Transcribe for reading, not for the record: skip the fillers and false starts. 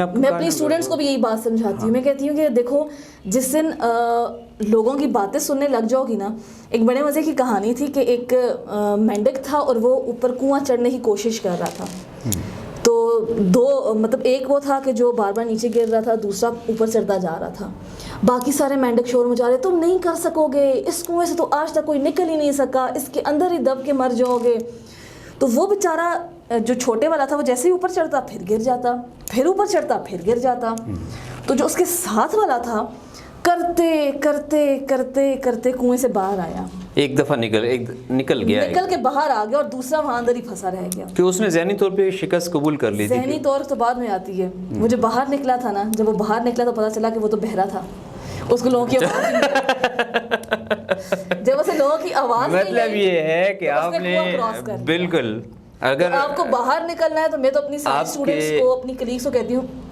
میں اپنی اسٹوڈنٹس کو بھی یہی بات سمجھاتی ہوں. میں کہتی ہوں کہ دیکھو جس دن لوگوں کی باتیں سننے لگ جاؤ گی نا. ایک بڑے مزے کی کہانی تھی کہ ایک مینڈک تھا اور وہ اوپر کنواں چڑھنے کی کوشش کر رہا تھا. تو دو مطلب ایک وہ تھا کہ جو بار بار نیچے گر رہا تھا, دوسرا اوپر چڑھتا جا رہا تھا. باقی سارے مینڈک شور مچا رہے, تم نہیں کر سکو گے, اس کنویں سے تو آج تک کوئی نکل ہی نہیں سکا, اس کے اندر ہی دب کے مر جاؤ گے. تو وہ بیچارہ جو چھوٹے والا تھا وہ جیسے ہی اوپر چڑھتا پھر گر جاتا, پھر اوپر چڑھتا پھر گر جاتا. تو جو اس کے ساتھ والا تھا کرتے کرتے کرتے کرتے کنویں سے باہر آیا, ایک دفعہ نکل گیا, نکل کے باہر آ گیا, اور دوسرا وہاں اندر ہی پھنسا رہ گیا. کہ اس نے ذہنی طور پہ شکست قبول کر لی تھی. ذہنی طور تو بعد میں آتی ہے. وہ جو باہر نکلا تھا نا, جب وہ باہر نکلا تو پتا چلا کہ وہ تو بہرا تھا. اس کو لوگوں کی آواز جب اسے لوگوں کی آواز مطلب یہ ہے کہ آپ نے بالکل, اگر آپ کو باہر نکلنا ہے تو میں تو اپنی ساری اسٹوڈنٹس کو, اپنی کلیگس کو کہتی ہوں